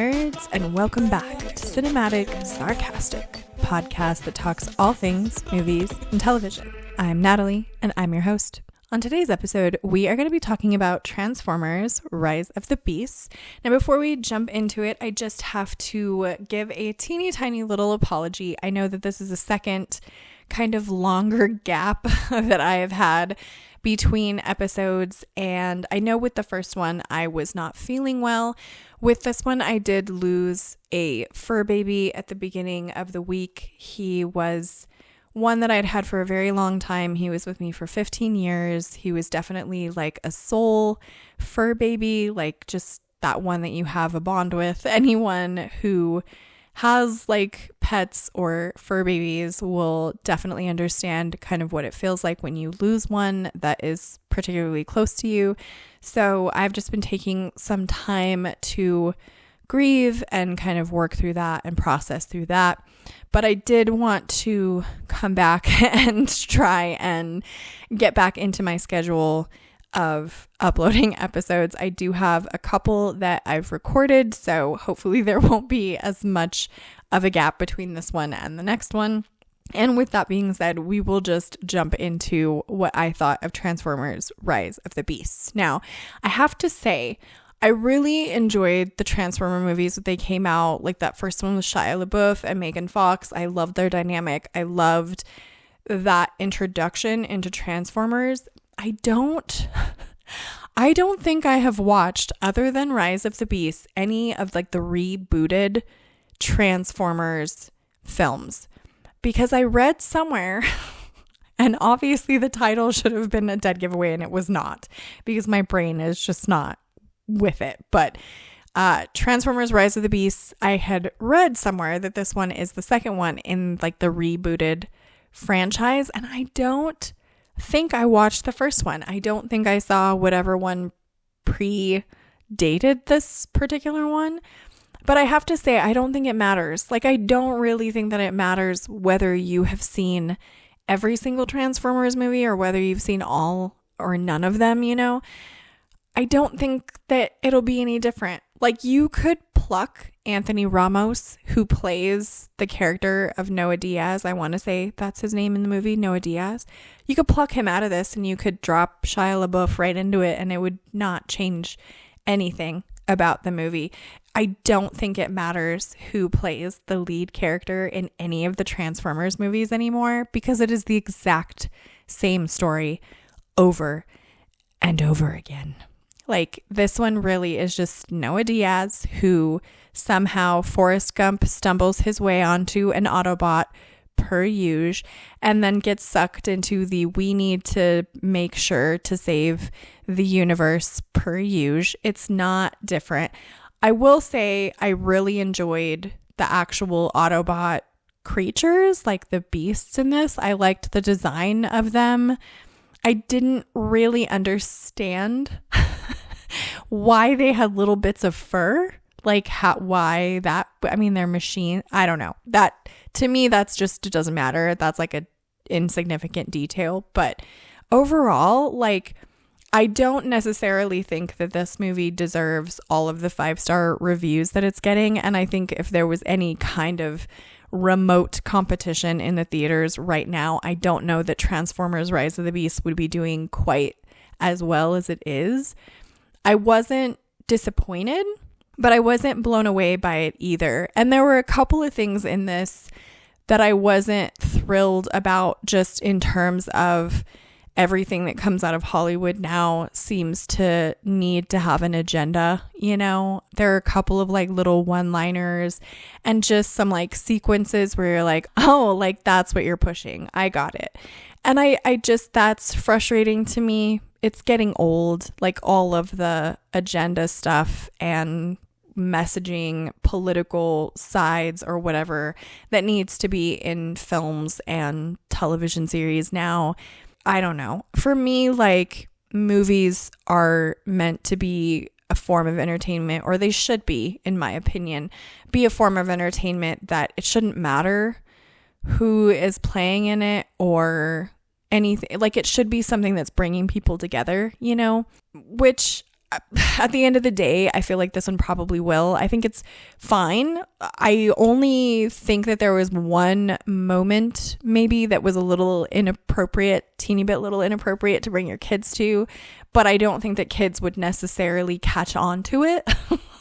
nerds, and welcome back to Cinematic Sarcastic, podcast that talks all things movies and television. I'm Natalie, and I'm your host. On today's episode, we are going to be talking about Transformers: Rise of the Beasts. Now, before we jump into it, I just have to give a teeny tiny little apology. I know that this is a second kind of longer gap that I have had between episodes, and I know with the first one I was not feeling well. With this one, I did lose a fur baby at the beginning of the week. He was one that I'd had for a very long time. He was with me for 15 years. He was definitely like a soul fur baby, like just that one that you have a bond with. Anyone who has like pets or fur babies will definitely understand kind of what it feels like when you lose one that is particularly close to you. So I've just been taking some time to grieve and kind of work through that and process through that. But I did want to come back and try and get back into my schedule of uploading episodes. I do have a couple that I've recorded, so hopefully there won't be as much of a gap between this one and the next one. And with that being said, we will just jump into what I thought of Transformers: Rise of the Beasts. Now, I have to say, I really enjoyed the Transformer movies that they came out. Like that first one with Shia LaBeouf and Megan Fox. I loved their dynamic. I loved that introduction into Transformers. I don't think I have watched, other than Rise of the Beasts, any of like the rebooted Transformers films, because I read somewhere, and obviously the title should have been a dead giveaway, and it was not, because my brain is just not with it. But Transformers: Rise of the Beasts, I had read somewhere that this one is the second one in like the rebooted franchise, and I don't think I watched the first one. I don't think I saw whatever one predated this particular one. But I have to say, I don't think it matters. Like, I don't really think that it matters whether you have seen every single Transformers movie or whether you've seen all or none of them, you know? I don't think that it'll be any different. Like, you could pluck Anthony Ramos, who plays the character of Noah Diaz. I want to say that's his name in the movie, Noah Diaz. You could pluck him out of this and you could drop Shia LaBeouf right into it, and it would not change anything about the movie. I don't think it matters who plays the lead character in any of the Transformers movies anymore, because it is the exact same story over and over again. Like, this one really is just Noah Diaz, who somehow Forrest Gump stumbles his way onto an Autobot per usual, and then gets sucked into the we need to make sure to save the universe per usual. It's not different. I will say I really enjoyed the actual Autobot creatures, like the beasts in this. I liked the design of them. I didn't really understand why they had little bits of fur, like why that, I mean, they're machine. I don't know. That, to me, that's just, it doesn't matter. That's like a insignificant detail. But overall, like, I don't necessarily think that this movie deserves all of the 5-star reviews that it's getting. And I think if there was any kind of remote competition in the theaters right now, I don't know that Transformers: Rise of the Beast would be doing quite as well as it is. I wasn't disappointed, but I wasn't blown away by it either. And there were a couple of things in this that I wasn't thrilled about, just in terms of everything that comes out of Hollywood now seems to need to have an agenda, you know? There are a couple of like little one-liners and just some like sequences where you're like, oh, like that's what you're pushing. I got it. And I just, that's frustrating to me. It's getting old, like all of the agenda stuff and messaging, political sides or whatever that needs to be in films and television series now. I don't know. For me, like, movies are meant to be a form of entertainment, or they should be, in my opinion, be a form of entertainment that it shouldn't matter who is playing in it or anything. Like, it should be something that's bringing people together, you know, which at the end of the day, I feel like this one probably will. I think it's fine. I only think that there was one moment maybe that was a little inappropriate, teeny bit little inappropriate to bring your kids to, but I don't think that kids would necessarily catch on to it.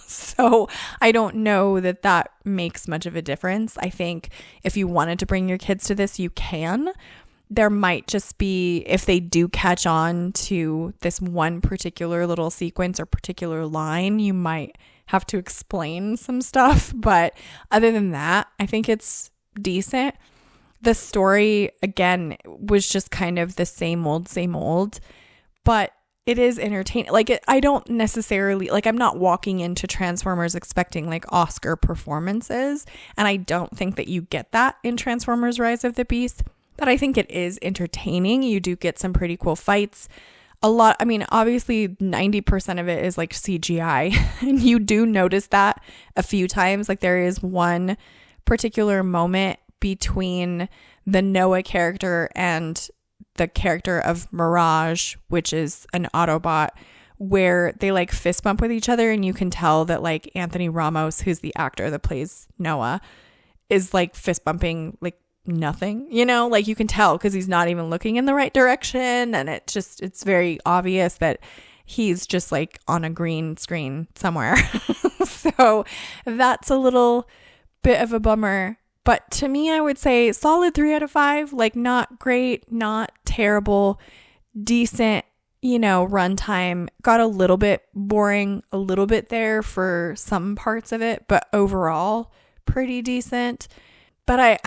So I don't know that that makes much of a difference. I think if you wanted to bring your kids to this, you can. There might just be, if they do catch on to this one particular little sequence or particular line, you might have to explain some stuff. But other than that, I think it's decent. The story, again, was just kind of the same old, but it is entertaining. Like, I don't necessarily, like, I'm not walking into Transformers expecting like Oscar performances. And I don't think that you get that in Transformers Rise of the Beast. But I think it is entertaining. You do get some pretty cool fights. A lot, I mean, obviously 90% of it is like CGI. And you do notice that a few times. Like, there is one particular moment between the Noah character and the character of Mirage, which is an Autobot, where they like fist bump with each other. And you can tell that like Anthony Ramos, who's the actor that plays Noah, is like fist bumping like nothing, you know, like you can tell because he's not even looking in the right direction, and it's very obvious that he's just like on a green screen somewhere. So that's a little bit of a bummer, but to me I would say solid 3 out of 5. Like, not great, not terrible, decent, you know, runtime. Got a little bit boring a little bit there for some parts of it, but overall pretty decent. But I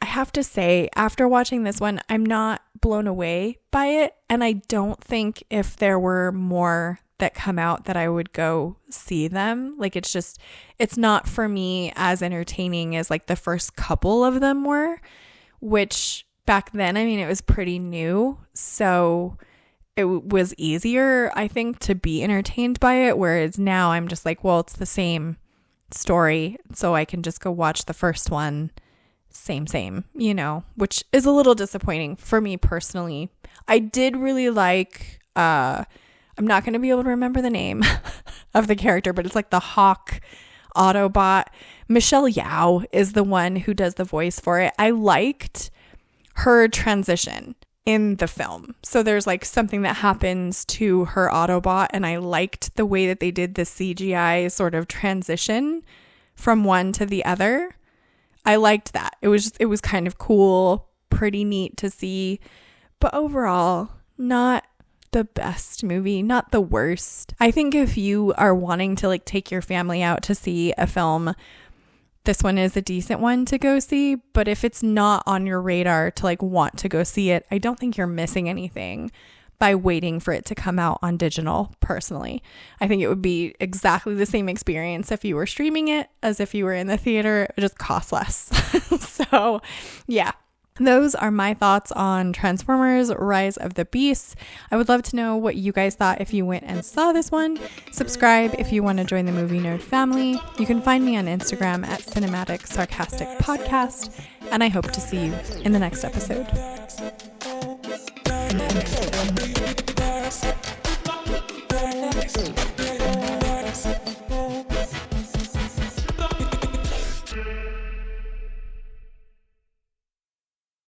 have to say, after watching this one, I'm not blown away by it. And I don't think if there were more that come out that I would go see them. Like, it's not for me as entertaining as like the first couple of them were, which back then, I mean, it was pretty new. So it was easier, I think, to be entertained by it. Whereas now I'm just like, well, it's the same story. So I can just go watch the first one. Same, you know, which is a little disappointing for me personally. I did really like, I'm not going to be able to remember the name of the character, but it's like the Hawk Autobot. Michelle Yeoh is the one who does the voice for it. I liked her transition in the film. So there's like something that happens to her Autobot, and I liked the way that they did the CGI sort of transition from one to the other. I liked that. It was kind of cool, pretty neat to see, but overall, not the best movie, not the worst. I think if you are wanting to like take your family out to see a film, this one is a decent one to go see, but if it's not on your radar to like want to go see it, I don't think you're missing anything by waiting for it to come out on digital. Personally, I think it would be exactly the same experience if you were streaming it as if you were in the theater. It just costs less. So yeah, those are my thoughts on Transformers Rise of the Beasts. I would love to know what you guys thought if you went and saw this one. Subscribe if you want to join the Movie Nerd family. You can find me on Instagram at Cinematic Sarcastic Podcast, and I hope to see you in the next episode.